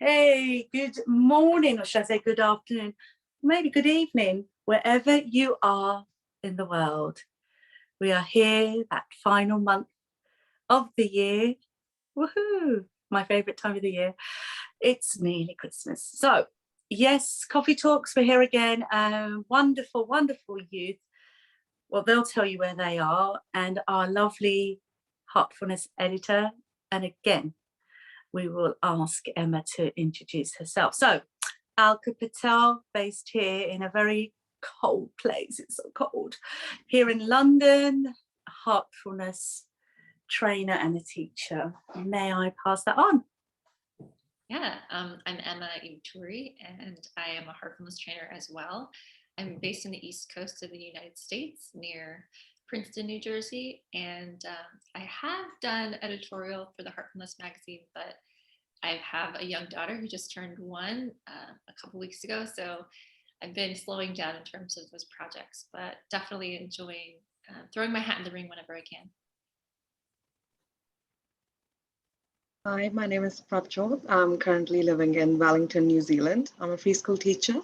Hey, good morning, or should I say good afternoon, maybe good evening, wherever you are in the world. We are here, that final month of the year. Woohoo! My favourite time of the year. It's nearly Christmas. So, yes, Coffee Talks, we're here again. Wonderful, wonderful youth. Well, they'll tell you where they are, and our lovely Heartfulness editor. And again, we will ask Emma to introduce herself. So, Alka Patel, based here in a very cold place, it's so cold, here in London, Heartfulness trainer and a teacher. May I pass that on? Yeah, I'm Emma Ivaturi, and I am a Heartfulness trainer as well. I'm based in the East Coast of the United States, near Princeton, New Jersey, and I have done editorial for the Heartfulness Magazine, but I have a young daughter who just turned 1 a couple weeks ago, so I've been slowing down in terms of those projects, but definitely enjoying throwing my hat in the ring whenever I can. Hi, my name is Prabhjot. I'm currently living in Wellington, New Zealand. I'm a preschool teacher,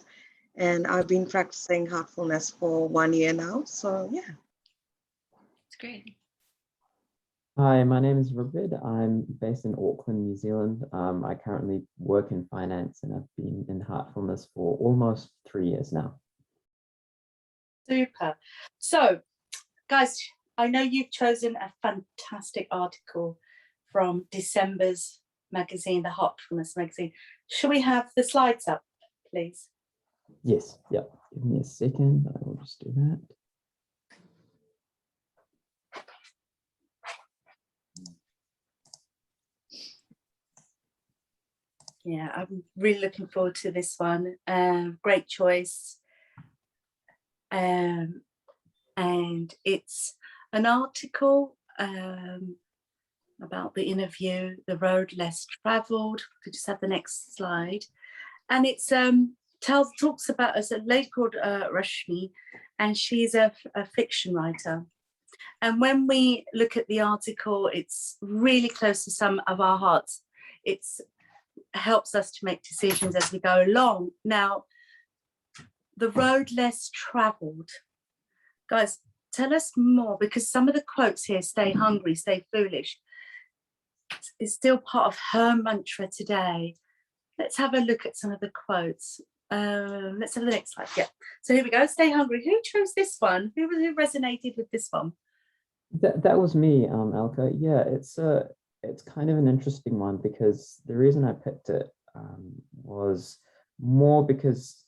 and I've been practicing heartfulness for 1 year now. So yeah. It's great. Hi, my name is Rugved. I'm based in Auckland, New Zealand. I currently work in finance, and I've been in Heartfulness for almost 3 years now. Super. So, guys, I know you've chosen a fantastic article from December's magazine, the Heartfulness Magazine. Shall we have the slides up, please? Yes, yeah. Give me a second. I will just do that. Yeah, I'm really looking forward to this one. Great choice. And it's an article about the interview, the road less travelled. Could just have the next slide. And it's talks about a lady called Rashmi, and she's a fiction writer. And when we look at the article, it's really close to some of our hearts. It's helps us to make decisions as we go along. Now, the road less travelled. Guys, tell us more, because some of the quotes here, stay hungry, stay foolish, is still part of her mantra today. Let's have a look at some of the quotes. Let's have the next slide. Yeah. So here we go. Stay hungry. Who chose this one? Who resonated with this one? That was me, Alka. Yeah, it's kind of an interesting one, because the reason I picked it was more because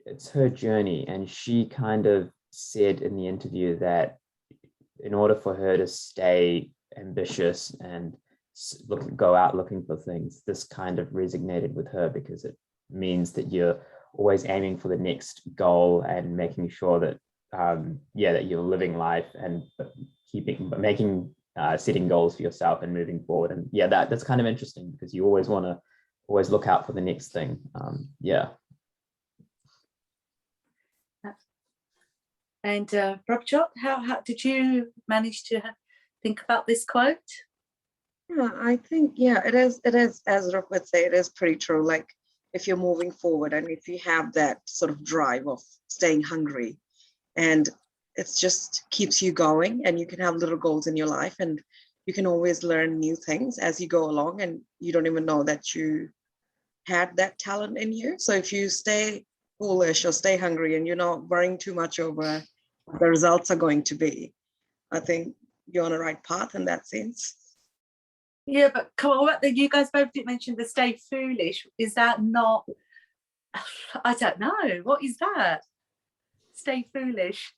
it's her journey, and she kind of said in the interview that in order for her to stay ambitious and go out looking for things, this kind of resonated with her, because it means that you're always aiming for the next goal and making sure that that you're living life and setting goals for yourself and moving forward. And yeah, that's kind of interesting, because you always want to look out for the next thing. And Prabhjot, how did you manage to think about this quote? Yeah, I think, it is, as Rup would say, it is pretty true. Like, if you're moving forward and if you have that sort of drive of staying hungry, and it just keeps you going, and you can have little goals in your life, and you can always learn new things as you go along, and you don't even know that you had that talent in you. So if you stay foolish or stay hungry and you're not worrying too much over what the results are going to be, I think you're on the right path in that sense. Yeah, but come on, you guys both did mention the stay foolish. Is that not, I don't know, what is that? Stay foolish.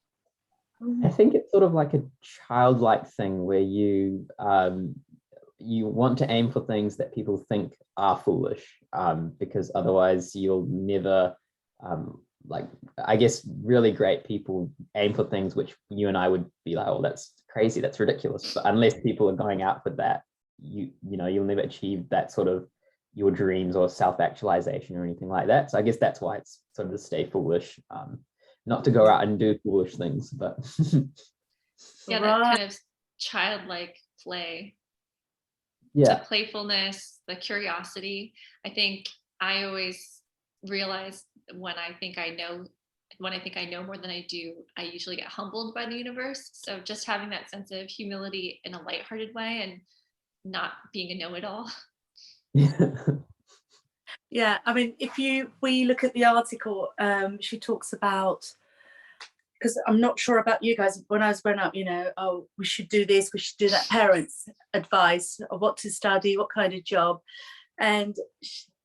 I think it's sort of like a childlike thing where you want to aim for things that people think are foolish, because otherwise you'll never, I guess really great people aim for things which you and I would be like, oh, that's crazy, that's ridiculous. But unless people are going out for that, you'll never achieve that sort of your dreams or self-actualization or anything like that. So I guess that's why it's sort of the stay foolish, not to go out and do foolish things, but yeah, that kind of childlike play. the playfulness, the curiosity. I think I always realize when I think I know more than I do, I usually get humbled by the universe. So just having that sense of humility in a lighthearted way and not being a know-it-all. Yeah, I mean, we look at the article, she talks about, because I'm not sure about you guys, when I was growing up, oh, we should do this, we should do that, parents' advice of what to study, what kind of job. And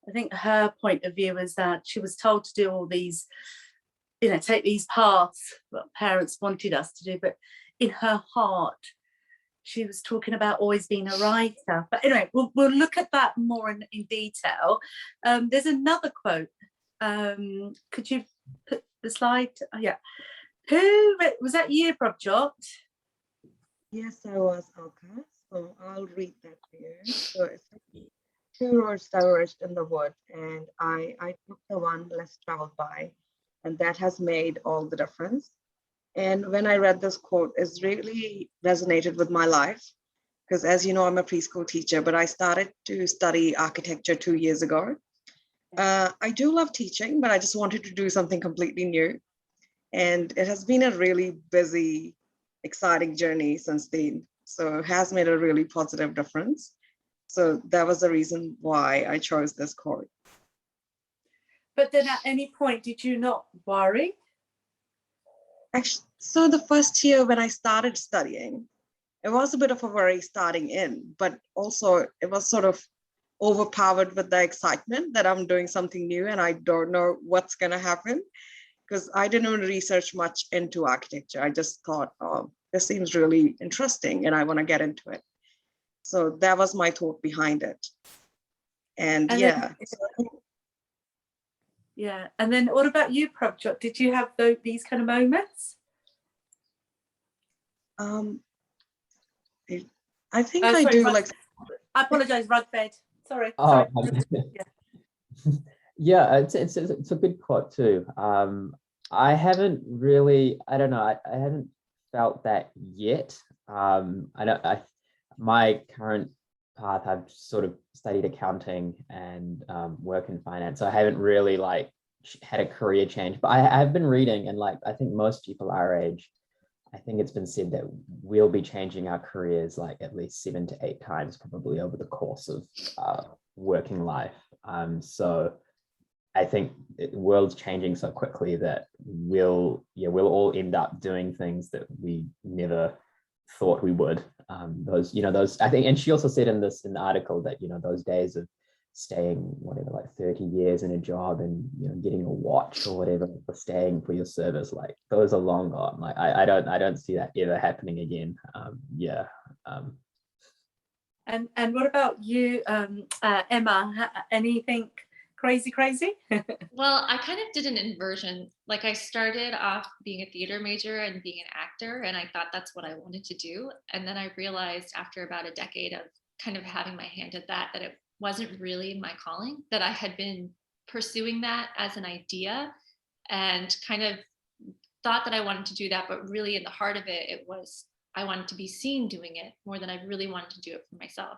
I think her point of view is that she was told to do all these, take these paths that parents wanted us to do, but in her heart, she was talking about always being a writer. But anyway, we'll look at that more in detail. There's another quote. Could you put the slide? Oh, yeah. Who was that? You, Prabhjot? Yes, I was, Alka. So I'll read that for you. So it's two roads diverged in the wood, and I took the one less traveled by, and that has made all the difference. And when I read this quote, it's really resonated with my life, because as you know, I'm a preschool teacher, but I started to study architecture 2 years ago. I do love teaching, but I just wanted to do something completely new. And it has been a really busy, exciting journey since then. So it has made a really positive difference. So that was the reason why I chose this quote. But then at any point, did you not worry? Actually, so the first year when I started studying, it was a bit of a worry starting in, but also it was sort of overpowered with the excitement that I'm doing something new and I don't know what's going to happen, because I didn't even research much into architecture. I just thought, oh, this seems really interesting and I want to get into it. So that was my thought behind it. And yeah. Yeah. And then what about you, Prabhjot? Did you have these kind of moments? I think I do. Like, I apologize, Rugved. Sorry. Oh, yeah. It's a good quote too. I haven't really, I don't know, I haven't felt that yet. My current path, I've sort of studied accounting and work in finance. So I haven't really like had a career change, but I've been reading, and like, I think most people our age, I think it's been said that we'll be changing our careers like at least 7 to 8 times probably over the course of working life. So I think the world's changing so quickly that we'll all end up doing things that we never thought we would. Those I think, and she also said in the article that those days of staying whatever like 30 years in a job and getting a watch or whatever for staying for your service, like those are long gone. Like I don't see that ever happening again. And what about you, Emma? Anything crazy? Well, I kind of did an inversion. Like I started off being a theater major and being an actor, and I thought that's what I wanted to do. And then I realized after about a decade of kind of having my hand at that it wasn't really my calling, that I had been pursuing that as an idea and kind of thought that I wanted to do that, but really in the heart of it, it was I wanted to be seen doing it more than I really wanted to do it for myself.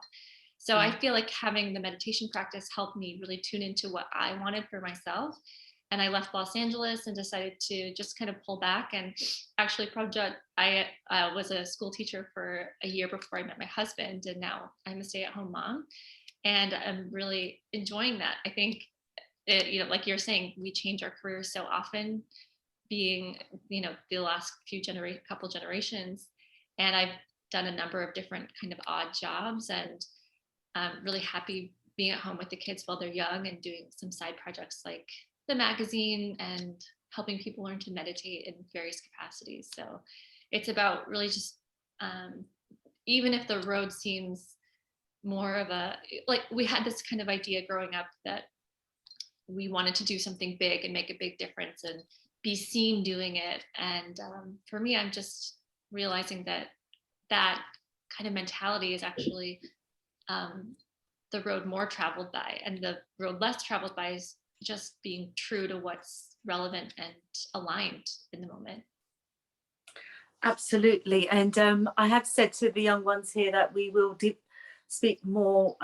So I feel like having the meditation practice helped me really tune into what I wanted for myself. And I left Los Angeles and decided to just kind of pull back. And actually, Prabhjot, I was a school teacher for a year before I met my husband, and now I'm a stay-at-home mom. And I'm really enjoying that. I think, like you're saying, we change our careers so often, being, the last couple generations. And I've done a number of different kind of odd jobs, and I'm really happy being at home with the kids while they're young and doing some side projects like the magazine and helping people learn to meditate in various capacities. So it's about really just, even if the road seems more of like we had this kind of idea growing up that we wanted to do something big and make a big difference and be seen doing it. And for me, I'm just realizing that kind of mentality is actually the road more traveled by, and the road less traveled by is just being true to what's relevant and aligned in the moment. Absolutely. And I have said to the young ones here that we will speak more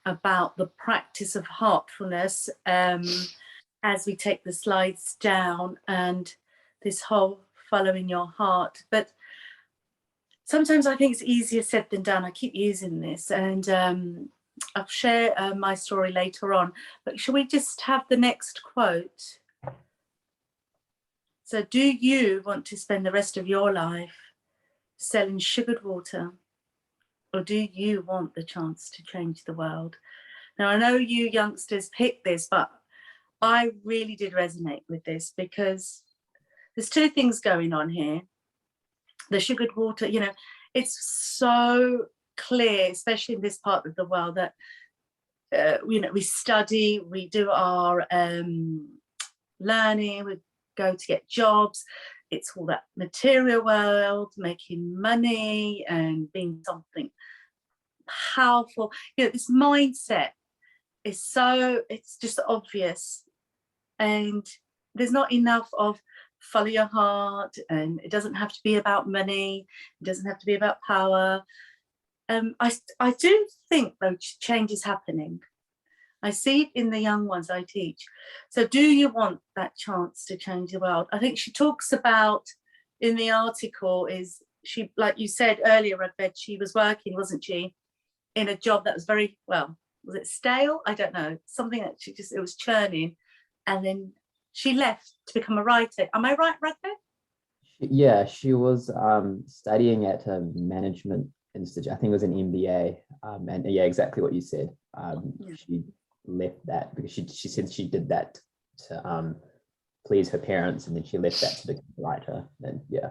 about the practice of heartfulness as we take the slides down and this whole following your heart. But sometimes I think it's easier said than done. I keep using this, and I'll share my story later on. But shall we just have the next quote? So, do you want to spend the rest of your life selling sugared water, or do you want the chance to change the world? Now, I know you youngsters picked this, but I really did resonate with this because there's two things going on here. The sugared water, you know, it's so clear, especially in this part of the world, that you know, we study, we do our learning, we go to get jobs. It's all that material world, making money and being something powerful. You know, this mindset is so, it's just obvious, and there's not enough of follow your heart, and it doesn't have to be about money, it doesn't have to be about power. I do think though change is happening. I see it in the young ones I teach. So do you want that chance to change the world? I think she talks about in the article is she, like you said earlier, Rugved, she was working, wasn't she, in a job that was very, well, was it stale? I don't know, something that she just, it was churning. And then she left to become a writer. Am I right, Rugved? Yeah, she was studying at a management institute. I think it was an MBA. And yeah, exactly what you said. She left that because she said she did that to please her parents, and then she left that to become a writer. And yeah.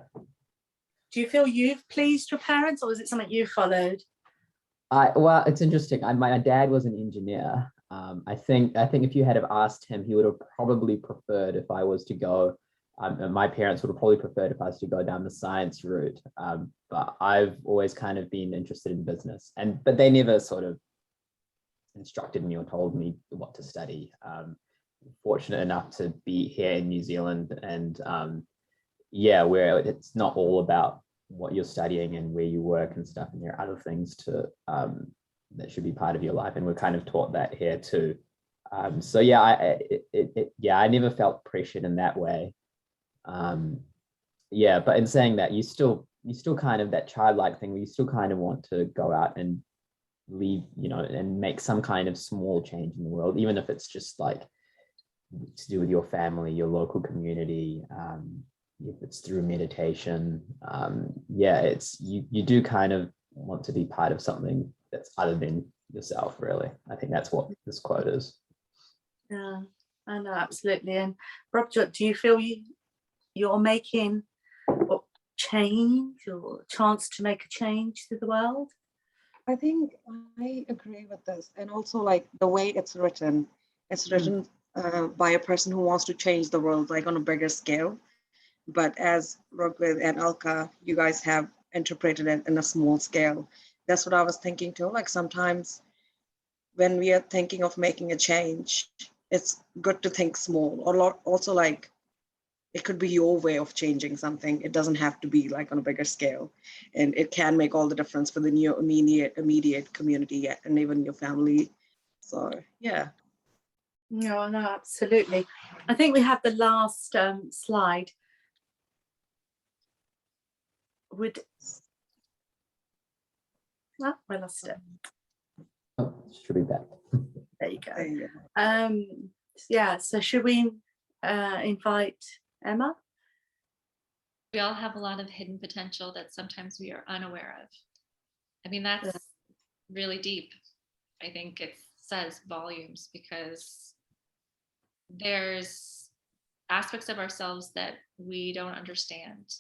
Do you feel you've pleased your parents, or is it something you followed? Well, it's interesting. My dad was an engineer. I think if you had have asked him, he would have probably preferred if I was to go. My parents would have probably preferred if I was to go down the science route. But I've always kind of been interested in business, but they never sort of instructed me or told me what to study. Fortunate enough to be here in New Zealand, and yeah, where it's not all about what you're studying and where you work and stuff, and there are other things to that should be part of your life, and we're kind of taught that here too. So yeah, I never felt pressured in that way. Yeah, but in saying that, you still kind of that childlike thing where you still kind of want to go out and leave, you know, and make some kind of small change in the world, even if it's just like to do with your family, your local community, if it's through meditation. Yeah, it's you do kind of want to be part of something that's other than yourself, really. I think that's what this quote is. Yeah, I know, absolutely. And Prabhjot, do you feel you're making a change or a chance to make a change to the world? I think I agree with this. And also like the way it's written by a person who wants to change the world, like on a bigger scale. But as Rugved and Alka, you guys have interpreted it in a small scale. That's what I was thinking too. Like sometimes when we are thinking of making a change, it's good to think small, or also like it could be your way of changing something. It doesn't have to be like on a bigger scale, and it can make all the difference for the new immediate community and even your family. So yeah. No, absolutely. I think we have the last slide. I lost it. Oh, should be back. There you go. Yeah, so should we invite Emma? We all have a lot of hidden potential that sometimes we are unaware of. I mean, that's really deep. I think it says volumes because there's aspects of ourselves that we don't understand.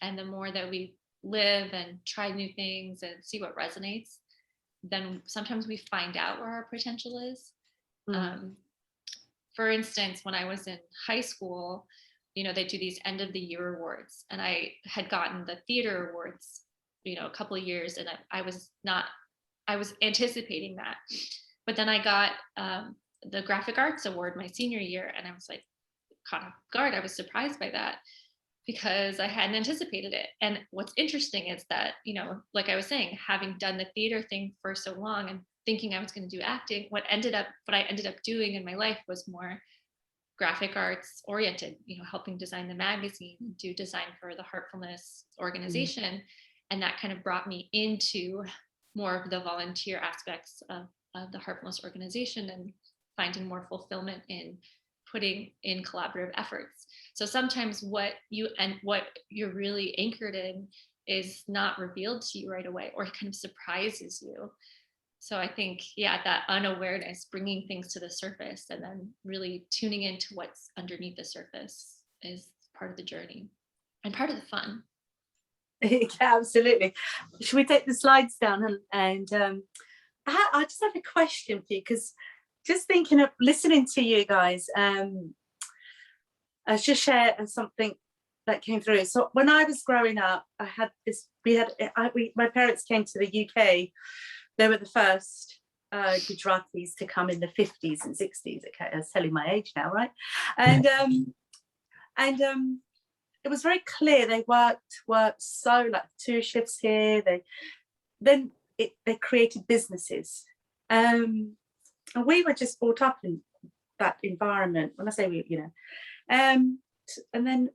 And the more that we live and try new things and see what resonates, then sometimes we find out where our potential is. For instance, when I was in high school, you know, they do these end of the year awards, and I had gotten the theater awards, you know, a couple of years, and I was anticipating that. But then I got the graphic arts award my senior year, and I was like caught off guard. I was surprised by that. because I hadn't anticipated it. And what's interesting is that, you know, like I was saying, having done the theater thing for so long and thinking I was going to do acting, what I ended up doing in my life was more graphic arts oriented, you know, helping design the magazine, do design for the Heartfulness organization. And that kind of brought me into more of the volunteer aspects of the Heartfulness organization and finding more fulfillment in putting in collaborative efforts. So sometimes what you're really anchored in is not revealed to you right away, or it kind of surprises you. So I think, yeah, that unawareness, bringing things to the surface and then really tuning into what's underneath the surface is part of the journey and part of the fun. Yeah, absolutely. Should we take the slides down? And I just have a question for you, because just thinking of listening to you guys, I just share something that came through. So when I was growing up, I had this. My parents came to the UK. They were the first Gujaratis to come in the 50s and 60s. Okay, I was telling my age now, right? And it was very clear they worked so, like 2 shifts here. They created businesses. And we were just brought up in that environment. When I say we, you know, and then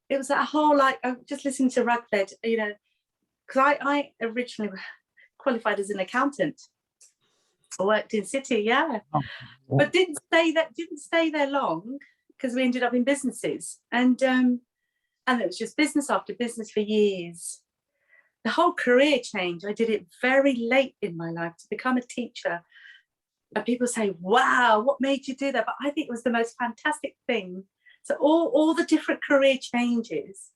it was that whole, like, just listening to Rugved, you know, because I originally qualified as an accountant. I worked in City, but didn't stay there long, because we ended up in businesses, and it was just business after business for years. The whole career change, I did it very late in my life to become a teacher. And people say, wow, what made you do that? But I think it was the most fantastic thing. So all the different career changes,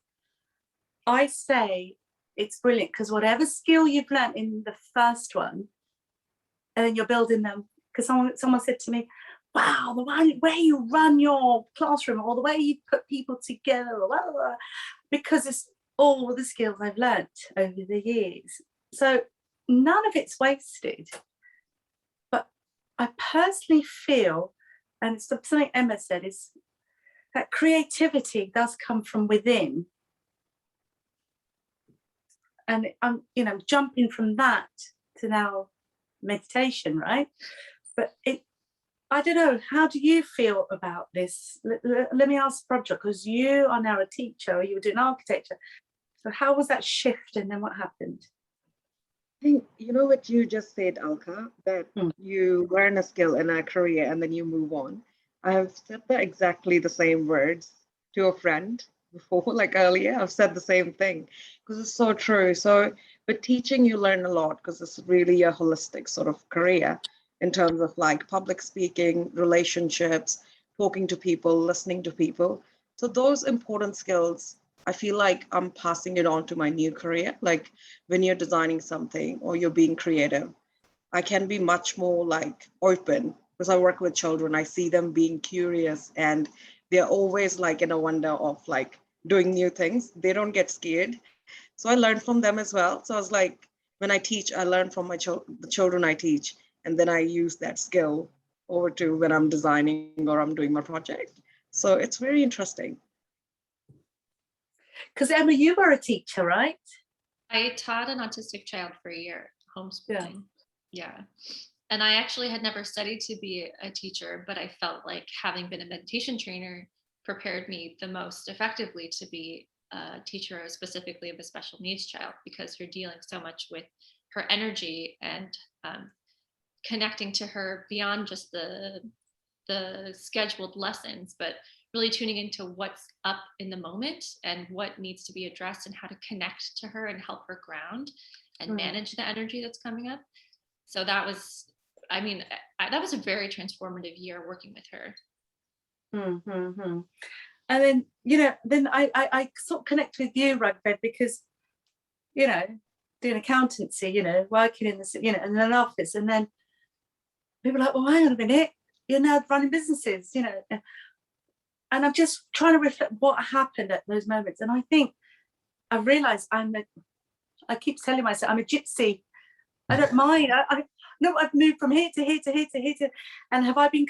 I say it's brilliant, because whatever skill you've learned in the first one, and then you're building them. Because someone said to me, wow, the way you run your classroom, or the way you put people together, or blah, blah, blah, because it's all the skills I've learnt over the years. So none of it's wasted. But I personally feel, and it's something Emma said, is that creativity does come from within. And I'm, you know, jumping from that to now meditation, right? But I don't know, how do you feel about this? Let me ask Prabhjot, because you are now a teacher, you were doing architecture. So how was that shift, and then what happened? I think, you know what you just said, Alka, that you learn a skill in a career and then you move on. I have said that exactly the same words to a friend before, like earlier. I've said the same thing, because it's so true. So, but teaching, you learn a lot, because it's really a holistic sort of career in terms of like public speaking, relationships, talking to people, listening to people. So those important skills, I feel like I'm passing it on to my new career. Like when you're designing something or you're being creative, I can be much more like open, because I work with children. I see them being curious, and they're always like in a wonder of like doing new things. They don't get scared. So I learned from them as well. So I was like, when I teach, I learn from the children I teach, and then I use that skill over to when I'm designing or I'm doing my project. So it's very interesting. Because Emma, you were a teacher, right? I taught an autistic child for a year, homeschooling. Yeah. And I actually had never studied to be a teacher, but I felt like having been a meditation trainer prepared me the most effectively to be a teacher, specifically of a special needs child, because you're dealing so much with her energy and connecting to her beyond just the scheduled lessons, but really tuning into what's up in the moment and what needs to be addressed and how to connect to her and help her ground and manage the energy that's coming up. So that was, I mean, that was a very transformative year working with her. Mm-hmm. And then, you know, then I sort of connect with you, Rugved, because, you know, doing accountancy, you know, working in this, you know, in an office, and then people are like, well, hang on a minute, you're now running businesses, you know. And I'm just trying to reflect what happened at those moments. And I think I realized I keep telling myself I'm a gypsy. I don't mind. I've moved from here to here to here to here to, and have I been,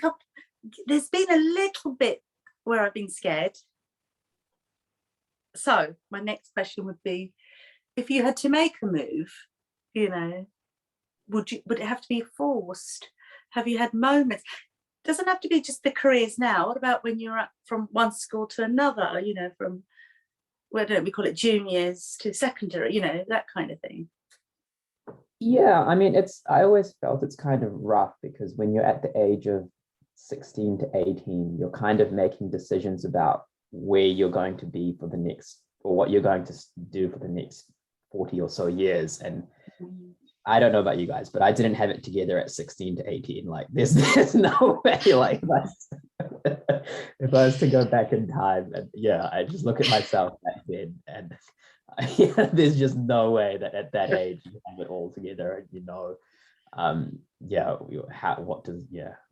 there's been a little bit where I've been scared. So my next question would be, if you had to make a move, you know, would it have to be forced? Have you had moments? Doesn't have to be just the careers now. What about when you're from one school to another, you know, from, well, don't we call it juniors to secondary, you know, that kind of thing? Yeah, I mean, I always felt it's kind of rough because when you're at the age of 16 to 18, you're kind of making decisions about where you're going to be for the next, or what you're going to do for the next 40 or so years. And I don't know about you guys, but I didn't have it together at 16 to 18. Like there's no way, like if I was to go back in time, and yeah, I just look at myself back then, and yeah, there's just no way that at that age you have it all together, and you know, yeah,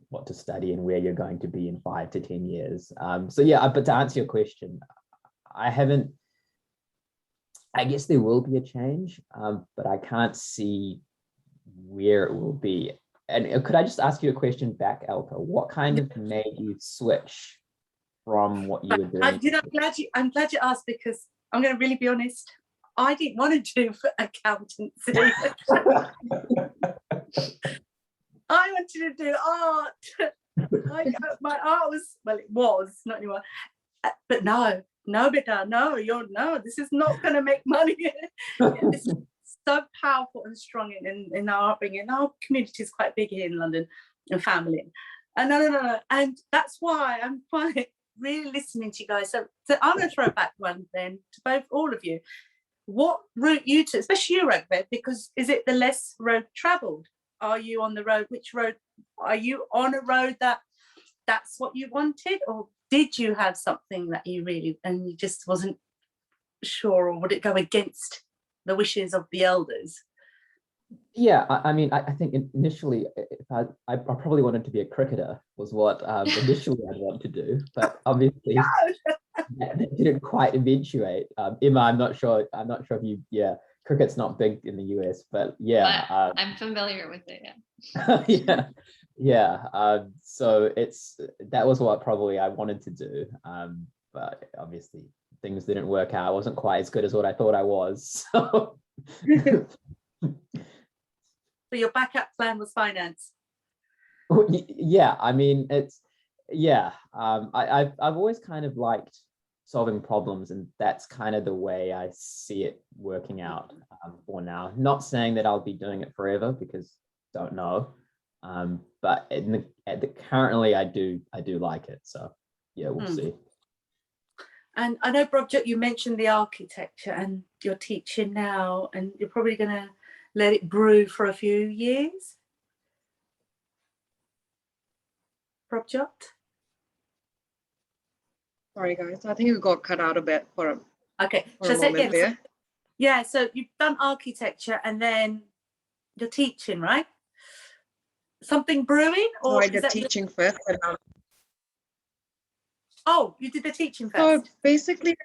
what to study and where you're going to be in 5 to 10 years. So yeah, but to answer your question, I guess there will be a change, but I can't see where it will be. And could I just ask you a question back, Alka? What kind of made you switch from what you were doing? I'm glad you asked, because I'm going to really be honest. I didn't want to do accountancy. I wanted to do art. My art was, well, it was not anymore. But no, this is not going to make money. This is so powerful and strong in our upbringing. Our community is quite big here in London, and family. And no. And that's why I'm quite really listening to you guys. So I'm going to throw back one then to all of you. What route you took, especially you, Rugved, because is it the less road travelled? Are you on the road? Which road? Are you on a road that's what you wanted, or did you have something that you really, and you just wasn't sure, or would it go against the wishes of the elders? Yeah, I mean, I think initially, I probably wanted to be a cricketer, was what initially I'd want to do, but obviously that didn't quite eventuate. Emma, I'm not sure if you, yeah, cricket's not big in the US, but yeah. I'm familiar with it, yeah. So that was what probably I wanted to do, but obviously things didn't work out. I wasn't quite as good as what I thought I was. So. So your backup plan was finance. Yeah, I mean, I've always kind of liked solving problems, and that's kind of the way I see it working out for now. Not saying that I'll be doing it forever, because don't know, but currently I do like it. So yeah, we'll see. And I know, Prabhjot, you mentioned the architecture, and you're teaching now, and you're probably going to let it brew for a few years. Prabhjot? Sorry, guys. I think you got cut out a bit for a moment there. Yeah, so you've done architecture and then you're teaching, right? Something brewing? Or I did teaching first. Oh, you did the teaching first. So basically,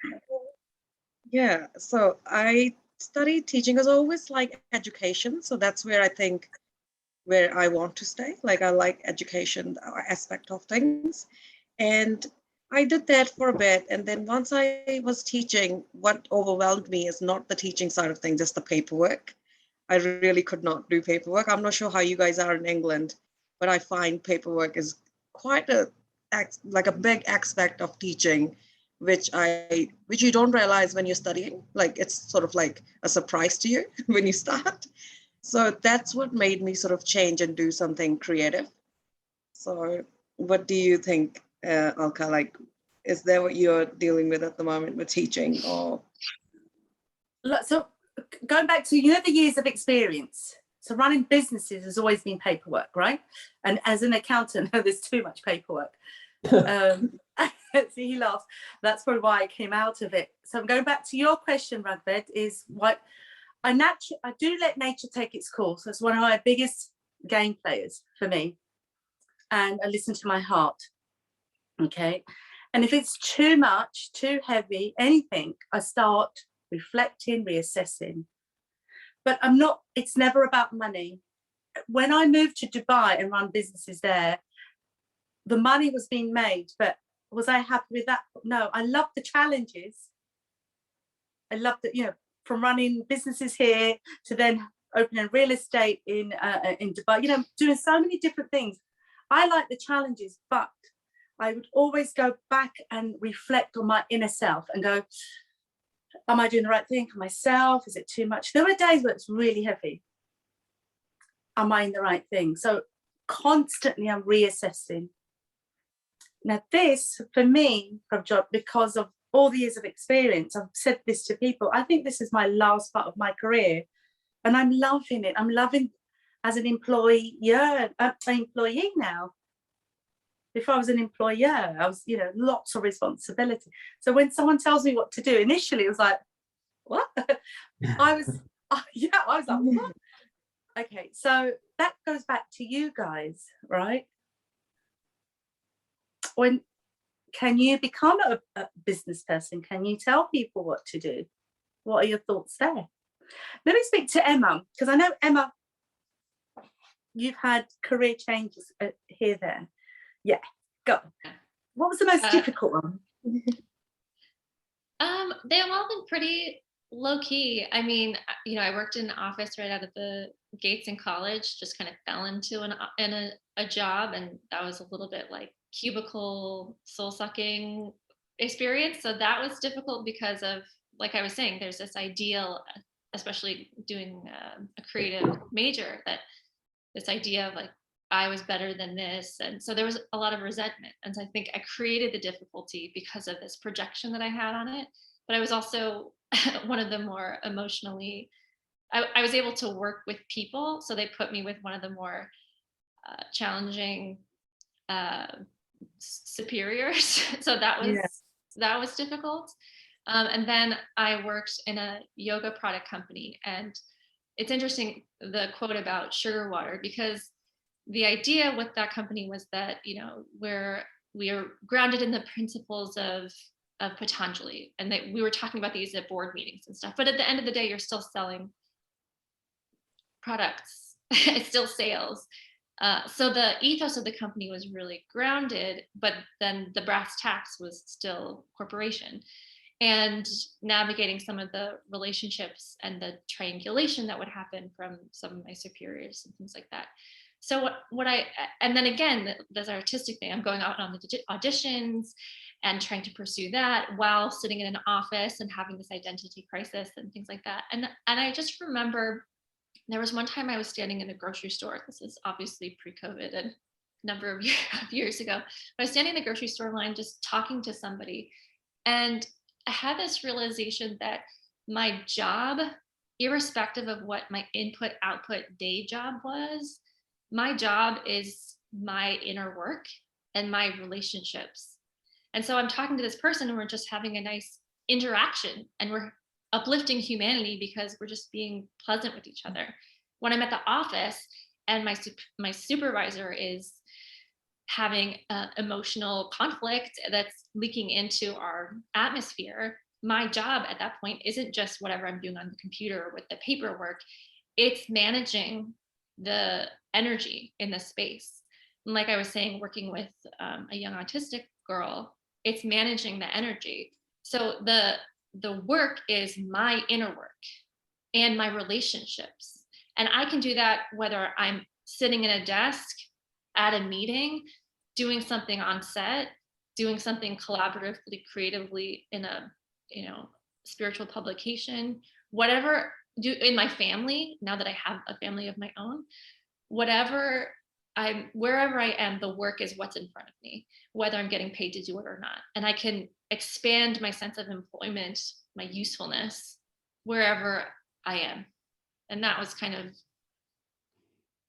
yeah. So I studied teaching, because I always like education. So that's where I think where I want to stay. Like I like education aspect of things. And I did that for a bit. And then once I was teaching, what overwhelmed me is not the teaching side of things, just the paperwork. I really could not do paperwork. I'm not sure how you guys are in England, but I find paperwork is quite a big aspect of teaching, which you don't realize when you're studying. Like it's sort of like a surprise to you when you start. So that's what made me sort of change and do something creative. So what do you think, Alka? Like, is that what you're dealing with at the moment with teaching? Or so going back to, you know, the years of experience. So running businesses has always been paperwork, right? And as an accountant, there's too much paperwork. See, he laughs. That's probably why I came out of it. So I'm going back to your question, Rugved, is what I do let nature take its course. That's one of my biggest game players for me. And I listen to my heart. Okay. And if it's too much, too heavy, anything, I start reflecting, reassessing. But it's never about money. When I moved to Dubai and run businesses there, the money was being made, but was I happy with that? No, I loved the challenges, I love that, you know, from running businesses here to then opening real estate in Dubai, you know, doing so many different things. I like the challenges, but I would always go back and reflect on my inner self and go, am I doing the right thing for myself? Is it too much? There are days where it's really heavy. Am I in the right thing? So constantly I'm reassessing. Now this, for me, Prabhjot, because of all the years of experience, I've said this to people, I think this is my last part of my career and I'm loving it. I'm loving as an employee now. Before I was an employer, I was, you know, lots of responsibility. So when someone tells me what to do, initially it was like, what? I was like, what? Okay, so that goes back to you guys, right? Can you become a business person? Can you tell people what to do? What are your thoughts there? Let me speak to Emma, because I know, Emma, you've had career changes here, there. Yeah, go. What was the most difficult one? They've all been pretty low key. I mean, you know, I worked in an office right out of the gates in college, just kind of fell into a job, and that was a little bit like cubicle soul sucking experience. So that was difficult because of, like I was saying, there's this ideal, especially doing a creative major, that this idea of like, I was better than this. And so there was a lot of resentment. And so I think I created the difficulty because of this projection that I had on it. But I was also one of the more emotionally, I was able to work with people. So they put me with one of the more challenging superiors. So that was difficult. And then I worked in a yoga product company. And it's interesting, the quote about sugar water, because the idea with that company was that, you know, we are grounded in the principles of Patanjali, and that we were talking about these at board meetings and stuff. But at the end of the day, you're still selling products. It's still sales. So the ethos of the company was really grounded, but then the brass tacks was still corporation. And navigating some of the relationships and the triangulation that would happen from some of my superiors and things like that. So and then again, there's artistic thing. I'm going out on the auditions and trying to pursue that while sitting in an office and having this identity crisis and things like that. And I just remember there was one time I was standing in a grocery store. This is obviously pre-COVID and a number of years ago. But I was standing in the grocery store line just talking to somebody. And I had this realization that my job, irrespective of what my input output day job was, my job is my inner work and my relationships. And so I'm talking to this person and we're just having a nice interaction and we're uplifting humanity because we're just being pleasant with each other. When I'm at the office and my supervisor is having emotional conflict that's leaking into our atmosphere, my job at that point isn't just whatever I'm doing on the computer with the paperwork, it's managing the energy in the space. And like I was saying, working with a young autistic girl, it's managing the energy. So the work is my inner work and my relationships. And I can do that whether I'm sitting in a desk at a meeting, doing something on set, doing something collaboratively, creatively in a, you know, spiritual publication, whatever, in my family, now that I have a family of my own, wherever I am, the work is what's in front of me, whether I'm getting paid to do it or not. And I can expand my sense of employment, my usefulness, wherever I am. And that was kind of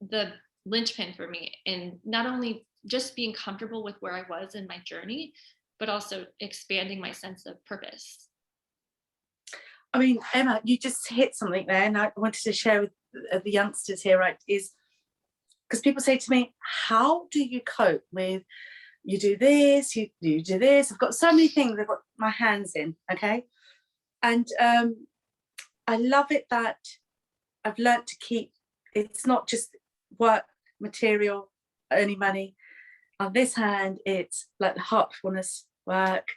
the linchpin for me in not only just being comfortable with where I was in my journey, but also expanding my sense of purpose. I mean, Emma, you just hit something there, and I wanted to share with the youngsters here, right, is because people say to me, how do you cope with, you do this, you do this, I've got so many things I've got my hands in, okay? And I love it that I've learned to keep, it's not just work, material, earning money. On this hand, it's like the heartfulness work,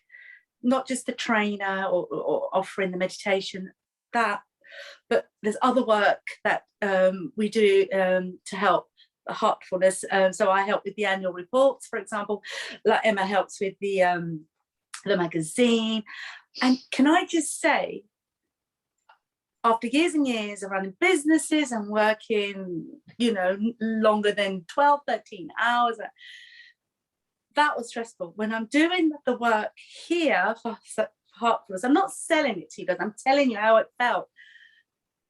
not just the trainer or offering the meditation, but there's other work that we do to help the heartfulness. So I help with the annual reports, for example, like Emma helps with the magazine. And can I just say, after years and years of running businesses and working, longer than 12, 13 hours, that was stressful. When I'm doing the work here for Heartfulness, I'm not selling it to you guys, I'm telling you how it felt.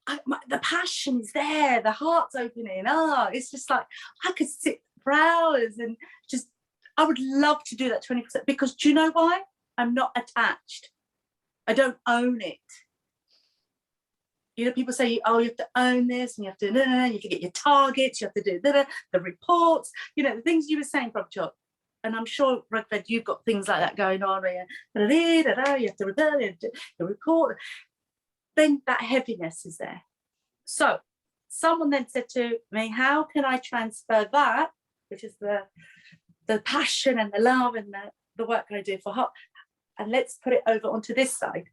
The passion is there, the heart's opening. It's just like I could sit for hours and just, I would love to do that 20%, because do you know why? I'm not attached. I don't own it. People say, you have to own this, and you have to get your targets, you have to do the reports, the things you were saying, Prabhjot. And I'm sure, Rugved, you've got things like that going on where you have to report. Then that heaviness is there. So someone then said to me, how can I transfer that, which is the passion and the love and the work I do for Heart, and let's put it over onto this side.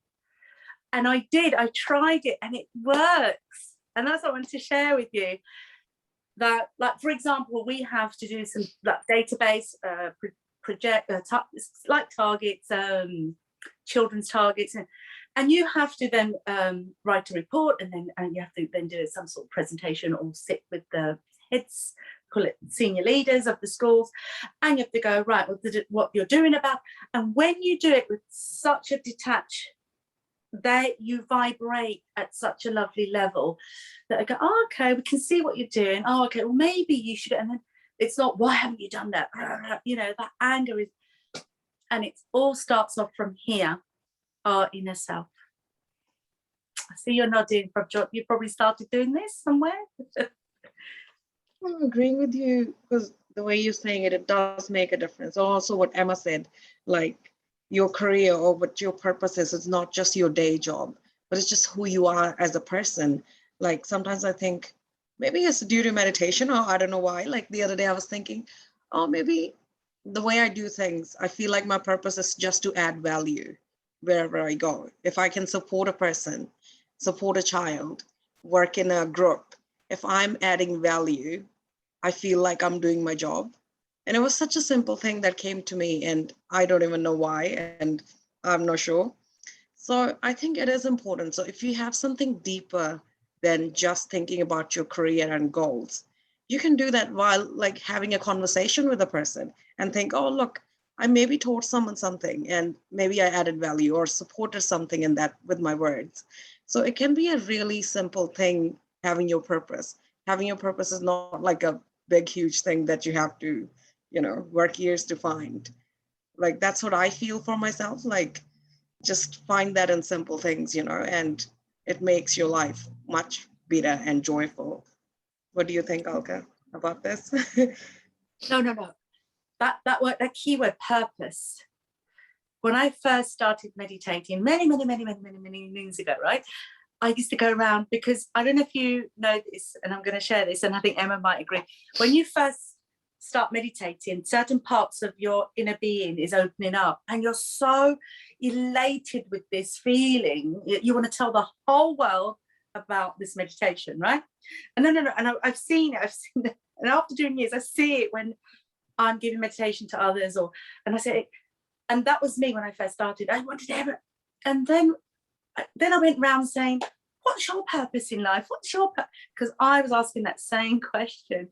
And I tried it, and it works. And that's what I wanted to share with you. That, like, for example, we have to do some database project, like targets, children's targets, and you have to then write a report, and you have to then do some sort of presentation or sit with the heads, call it senior leaders of the schools, and you have to go, right, what you're doing about. And when you do it with such a detached, you vibrate at such a lovely level that I go, okay, we can see what you're doing. Okay, well, maybe you should. And then it's not, why haven't you done that? That anger is, and it all starts off from here, our inner self. I see you're nodding, Prabhjot. You probably started doing this somewhere. I'm agreeing with you, because the way you're saying it does make a difference. Also, what Emma said, like, your career or what your purpose is, it's not just your day job, but it's just who you are as a person. Like, sometimes I think maybe it's due to meditation, or I don't know why. Like the other day I was thinking, maybe the way I do things, I feel like my purpose is just to add value wherever I go. If I can support a person, support a child, work in a group, if I'm adding value, I feel like I'm doing my job. And it was such a simple thing that came to me, and I don't even know why, and I'm not sure. So I think it is important. So if you have something deeper than just thinking about your career and goals, you can do that while like having a conversation with a person and think, oh, look, I maybe taught someone something, and maybe I added value or supported something in that with my words. So it can be a really simple thing, having your purpose. Having your purpose is not like a big, huge thing that you have to work years to find. Like, that's what I feel for myself. Like, just find that in simple things, and it makes your life much better and joyful. What do you think, Alka, about this? No. That keyword purpose. When I first started meditating many moons ago, right? I used to go around, because I don't know if you know this, and I'm going to share this, and I think Emma might agree. When you first start meditating, certain parts of your inner being is opening up, and you're so elated with this feeling. You want to tell the whole world about this meditation, right? And no, and I've seen it, and after doing years, I see it when I'm giving meditation to others, and I say, and that was me when I first started. I wanted to have it, and then I went around saying, what's your purpose in life? What's your purpose? Because I was asking that same question.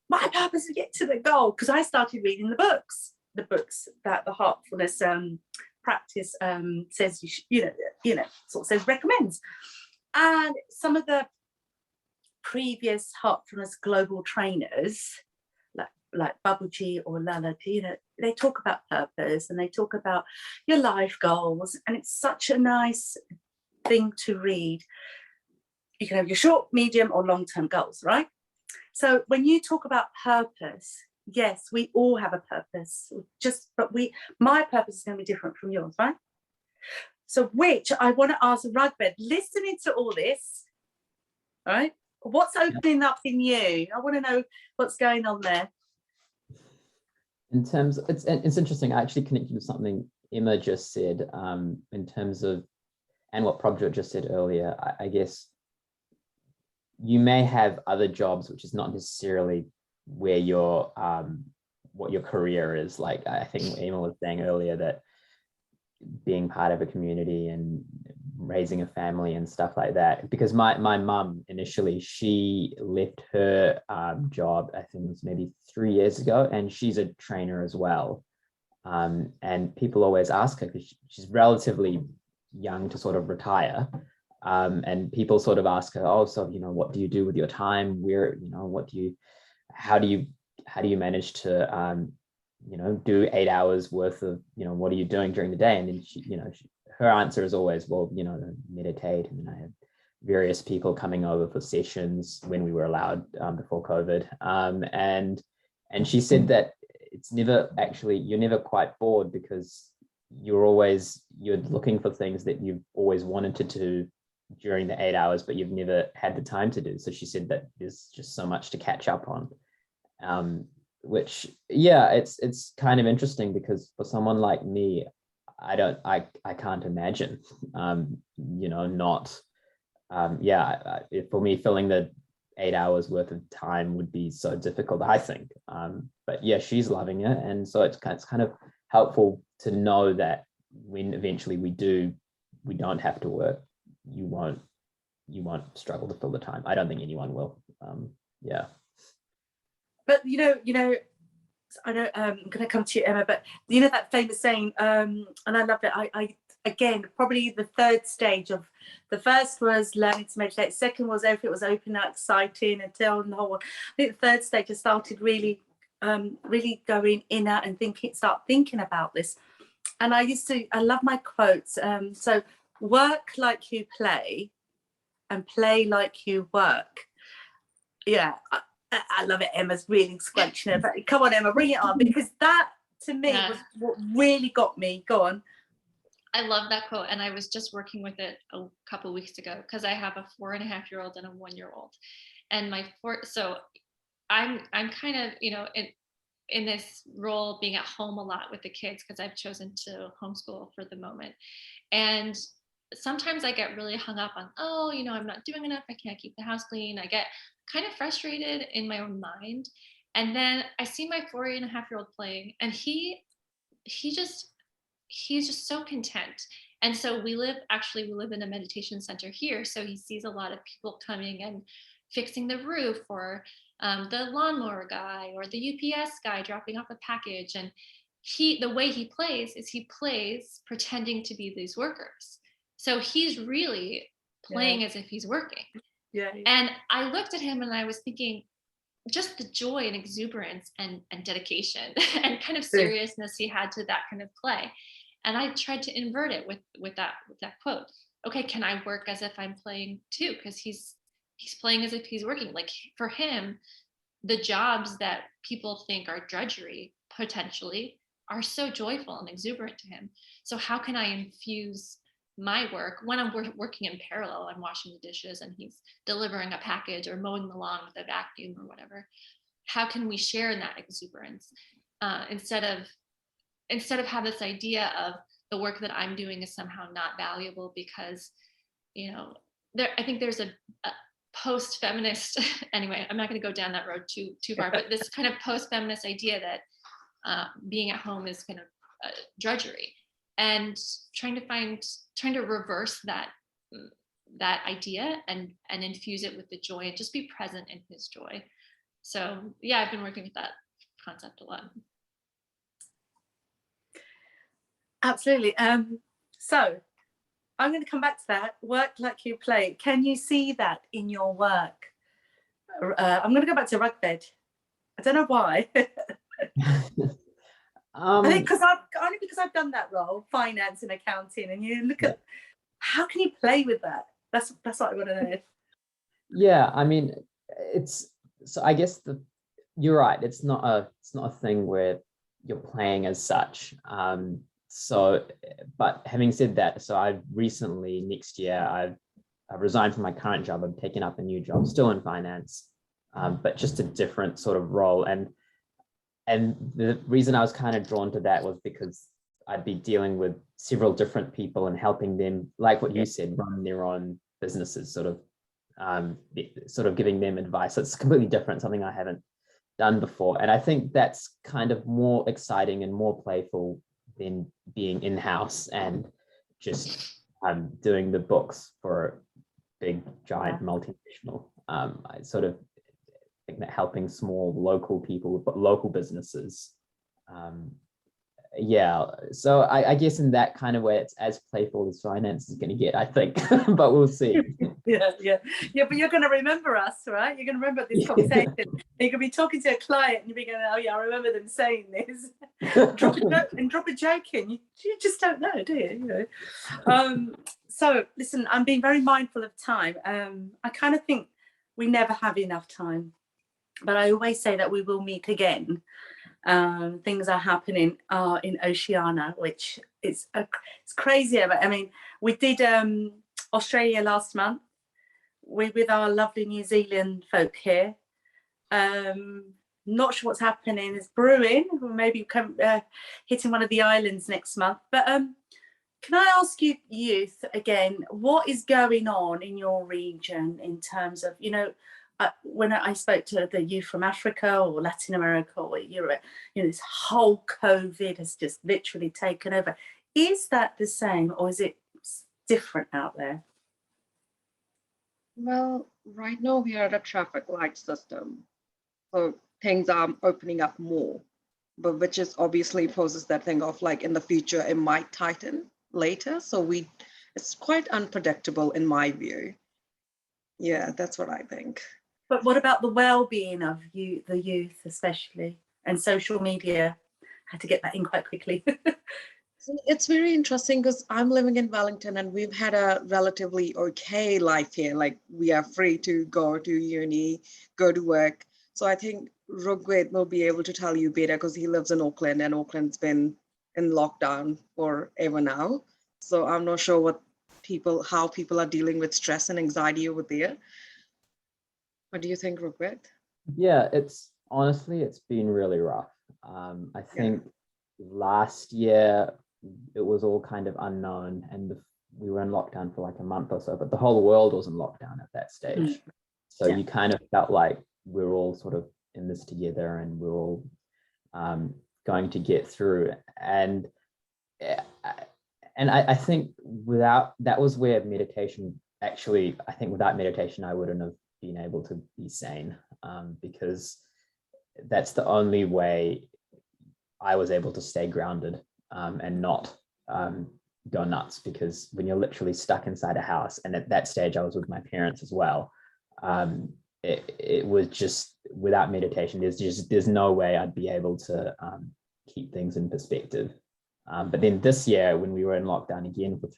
My purpose is to get to the goal, because I started reading the books that the Heartfulness practice says sort of says recommends. And some of the previous Heartfulness global trainers, like Babuji or Lalati, they talk about purpose, and they talk about your life goals, and it's such a nice thing to read. You can have your short, medium, or long-term goals, right? So when you talk about purpose, yes, we all have a purpose, but my purpose is going to be different from yours, right? So which I want to ask Rugved, listening to all this, all right, what's opening up in you? I want to know what's going on there. In terms, it's interesting. I actually connected with something Emma just said, in terms of, and what Prabhjot just said earlier, I guess you may have other jobs, which is not necessarily where your what your career is. Like I think Emma was saying earlier, that being part of a community and raising a family and stuff like that, because my mum initially, she left her job, I think it was maybe 3 years ago, and she's a trainer as well, and people always ask her, because she's relatively young to sort of retire, and people sort of ask her, oh, so what do you do with your time, where how do you manage to do 8 hours worth of, what are you doing during the day? And then her answer is always, well, meditate. And I had various people coming over for sessions when we were allowed before COVID. And she said that it's never actually, you're never quite bored, because you're looking for things that you've always wanted to do during the 8 hours, but you've never had the time to do. So she said that there's just so much to catch up on. Which, yeah, it's kind of interesting, because for someone like me, I can't imagine, for me, filling the 8 hours worth of time would be so difficult, I think. But yeah, she's loving it. And so it's kind of helpful to know that when eventually we don't have to work, you won't struggle to fill the time. I don't think anyone will. Yeah. But I know I'm going to come to you, Emma, but that famous saying, and I love it. I again, probably the third stage of the first was learning to meditate. Second was everything was open and exciting until the whole. I think the third stage I started really going inner and start thinking about this. And I love my quotes. So work like you play, and play like you work. Yeah. I love it. Emma's really squelching it, but come on, Emma, bring it on, because that to me was what really got me. Go on. I love that quote, and I was just working with it a couple of weeks ago, because I have a 4.5-year-old and a 1-year-old, and so I'm kind of in this role, being at home a lot with the kids, because I've chosen to homeschool for the moment, and sometimes I get really hung up on, I'm not doing enough, I can't keep the house clean. I get kind of frustrated in my own mind. And then I see my 4.5-year-old playing, and he's just so content. And so we live in a meditation center here. So he sees a lot of people coming and fixing the roof, or the lawnmower guy, or the UPS guy dropping off a package. And the way he plays is he plays pretending to be these workers. So he's really playing as if he's working. Yeah. And I looked at him and I was thinking, just the joy and exuberance and dedication and kind of seriousness he had to that kind of play. And I tried to invert it with that quote. Okay, can I work as if I'm playing too? Because he's playing as if he's working. Like, for him, the jobs that people think are drudgery potentially are so joyful and exuberant to him. So how can I infuse my work when I'm working in parallel? I'm washing the dishes and he's delivering a package or mowing the lawn with a vacuum or whatever. How can we share in that exuberance instead of have this idea of the work that I'm doing is somehow not valuable because, I think there's a post-feminist, anyway, I'm not going to go down that road too far, but this kind of post-feminist idea that being at home is kind of drudgery. And trying to reverse that idea and infuse it with the joy and just be present in his joy. So yeah, I've been working with that concept a lot. Absolutely. So I'm going to come back to that. Work like you play. Can you see that in your work? I'm going to go back to Rugved. I don't know why. I think because I've done that role, finance and accounting, and you look at how can you play with that? That's what I want to know. Yeah, I mean, I guess you're right. It's not a thing where you're playing as such. But having said that, so I've recently, next year, I've resigned from my current job. I'm taking up a new job, still in finance, but just a different sort of role. And the reason I was kind of drawn to that was because I'd be dealing with several different people and helping them, like what you said, run their own businesses, sort of giving them advice. So it's completely different, something I haven't done before. And I think that's kind of more exciting and more playful than being in-house and just doing the books for a big, giant multinational. I sort of think that helping small local people, but local businesses, so I guess in that kind of way, it's as playful as finance is going to get, I think, but we'll see. Yeah, but you're going to remember us, right? You're going to remember this conversation. You're going to be talking to a client and you'll be going, oh yeah, I remember them saying this. drop a joke in. You just don't know, do you? So listen, I'm being very mindful of time. I kind of think we never have enough time, but I always say that we will meet again. Things are happening in Oceania, which it's crazy. But I mean, we did Australia last month with our lovely New Zealand folk here. Not sure what's happening. It's brewing. Maybe hitting one of the islands next month. But can I ask you, youth, again, what is going on in your region in terms of, when I spoke to the youth from Africa or Latin America or Europe, this whole COVID has just literally taken over. Is that the same or is it different out there? Well, right now we are at a traffic light system, so things are opening up more, but which is obviously poses that thing of like in the future it might tighten later. So it's quite unpredictable in my view. Yeah, that's what I think. But what about the well-being of the youth, especially, and social media? I had to get that in quite quickly. It's very interesting because I'm living in Wellington and we've had a relatively okay life here. Like we are free to go to uni, go to work. So I think Rugved will be able to tell you better because he lives in Auckland and Auckland's been in lockdown forever now. So I'm not sure how people are dealing with stress and anxiety over there. What do you think, Rugved? Yeah, it's been really rough. I think last year it was all kind of unknown and we were in lockdown for like a month or so, but the whole world was in lockdown at that stage. So you kind of felt like we're all sort of in this together and we're all going to get through. And I think that was where meditation, actually, I think without meditation, I wouldn't have been able to be sane, because that's the only way I was able to stay grounded and not go nuts, because when you're literally stuck inside a house, and at that stage I was with my parents as well, it was just, without meditation, there's no way I'd be able to keep things in perspective. But then this year, when we were in lockdown again for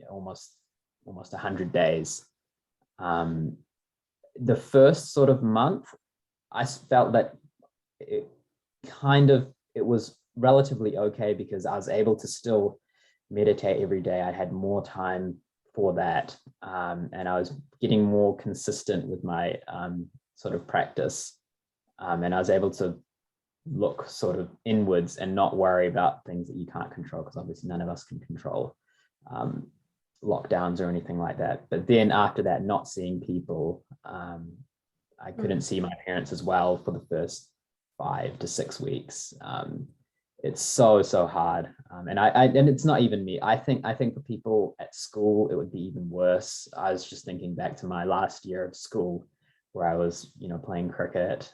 almost 100 days, the first sort of month, I felt that it was relatively okay because I was able to still meditate every day. I had more time for that, and I was getting more consistent with my sort of practice, and I was able to look sort of inwards and not worry about things that you can't control, because obviously none of us can control lockdowns or anything like that. But then after that, not seeing people, I couldn't see my parents as well for the first 5 to 6 weeks. It's so hard, and it's not even me. I think for people at school it would be even worse. I was just thinking back to my last year of school, where I was, playing cricket,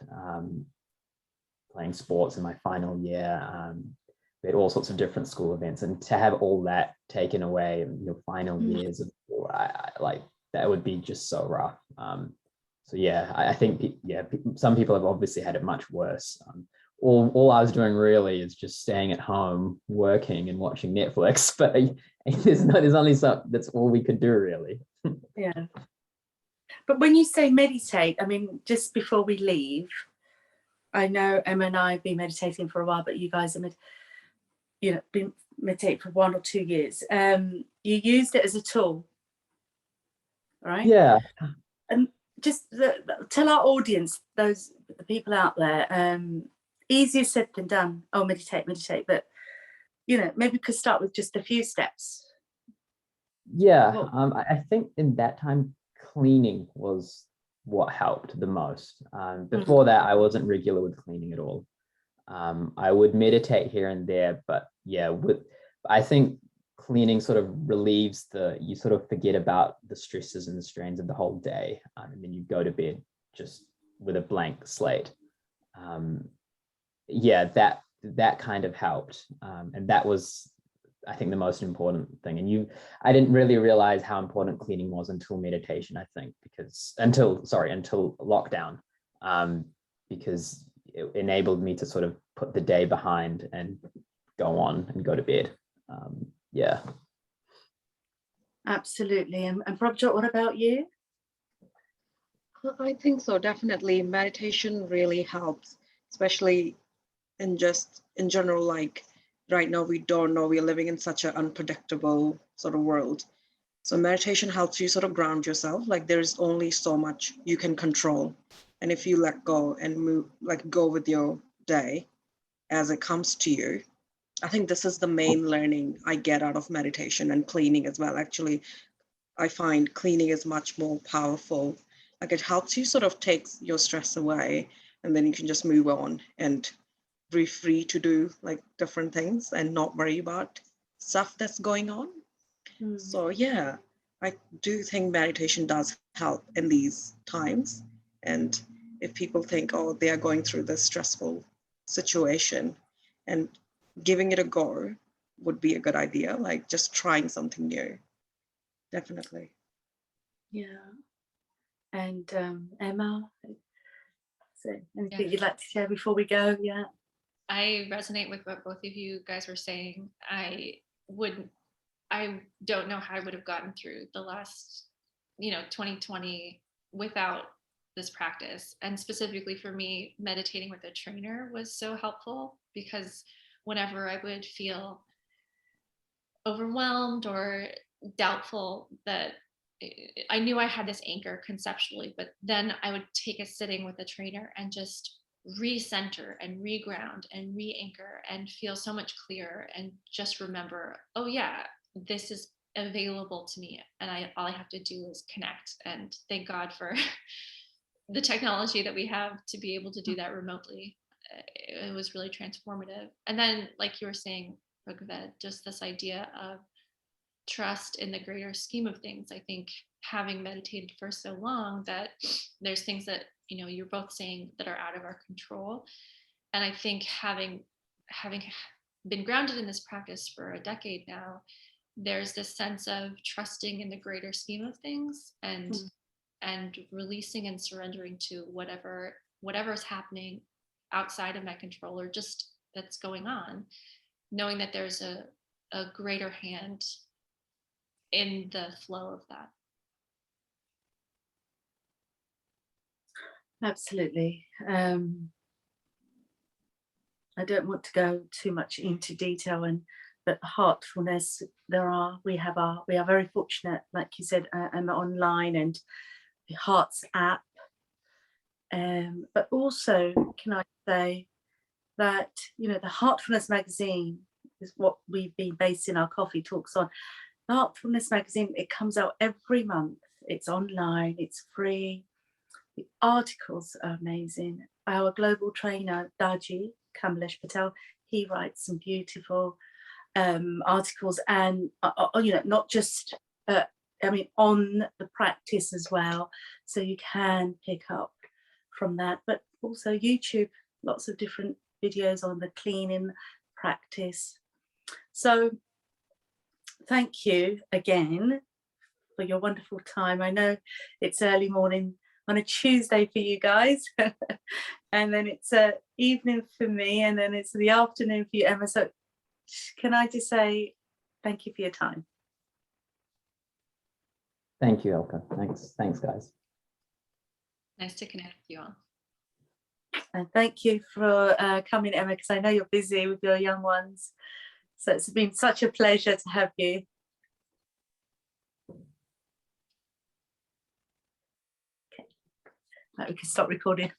playing sports in my final year. We had all sorts of different school events, and to have all that taken away in your final years of school, that would be just so rough. So yeah, I think some people have obviously had it much worse. All I was doing really is just staying at home, working and watching Netflix. But there's only that's all we could do really. Yeah. But when you say meditate, I mean, just before we leave, I know Emma and I have been meditating for a while, but you guys have been meditating for 1 or 2 years. You used it as a tool, right? Yeah. And just tell our audience, the people out there, easier said than done. Oh, meditate, but maybe we could start with just a few steps. Yeah, Well, I think in that time, cleaning was what helped the most. Before that, I wasn't regular with cleaning at all. I would meditate here and there, but yeah, I think cleaning sort of relieves you sort of forget about the stresses and the strains of the whole day, and then you go to bed just with a blank slate. Yeah, that kind of helped, and that was, I think, the most important thing. And I didn't really realize how important cleaning was until meditation, I think, until lockdown, because it enabled me to sort of put the day behind and go on and go to bed. Yeah. absolutely. And Prabhjot, what about you? I think so, definitely. Meditation really helps, especially in general, like right now we don't know, we're living in such an unpredictable sort of world. So meditation helps you sort of ground yourself. Like there's only so much you can control. And if you let go and move, like go with your day as it comes to you, I think this is the main learning I get out of meditation and cleaning as well. Actually, I find cleaning is much more powerful. Like it helps you sort of takes your stress away, and then you can just move on and be free to do like different things and not worry about stuff that's going on. So yeah, I do think meditation does help in these times. And if people think, oh, they are going through this stressful situation, and giving it a go would be a good idea, like just trying something new. Definitely. Yeah. And Emma, so anything Yeah. you'd like to share before we go? Yeah. I resonate with what both of you guys were saying. I don't know how I would have gotten through the last, 2020 without this practice. And specifically for me, meditating with a trainer was so helpful, because whenever I would feel overwhelmed or doubtful, that I knew I had this anchor conceptually, but then I would take a sitting with a trainer and just recenter and reground and re-anchor and feel so much clearer, and just remember, oh yeah, this is available to me, and all I have to do is connect. And thank God for the technology that we have to be able to do that remotely. It was really transformative. And then, like you were saying, Rugved, just this idea of trust in the greater scheme of things. I think having meditated for so long, that there's things that you're both saying that are out of our control. And I think having been grounded in this practice for a decade now, there's this sense of trusting in the greater scheme of things, and releasing and surrendering to whatever is happening outside of my control, or just that's going on, knowing that there's a greater hand in the flow of that. Absolutely. I don't want to go too much into detail, but heartfulness, we are very fortunate, like you said, Emma, online, and the Hearts app. But also, can I say that the Heartfulness Magazine is what we've been basing our coffee talks on. The Heartfulness Magazine, it comes out every month. It's online, it's free. The articles are amazing. Our global trainer, Daji Kamlesh Patel, he writes some beautiful articles, and not just on the practice as well, so you can pick up from that, but also YouTube, lots of different videos on the cleaning practice. So thank you again for your wonderful time. I know it's early morning on a Tuesday for you guys, and then it's evening for me, and then it's the afternoon for you, Emma. So can I just say thank you for your time? Thank you, Alka. Thanks, guys. Nice to connect with you all. And thank you for coming, Emma, because I know you're busy with your young ones. So it's been such a pleasure to have you. Okay, right, we can stop recording.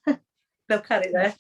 They'll cut it there.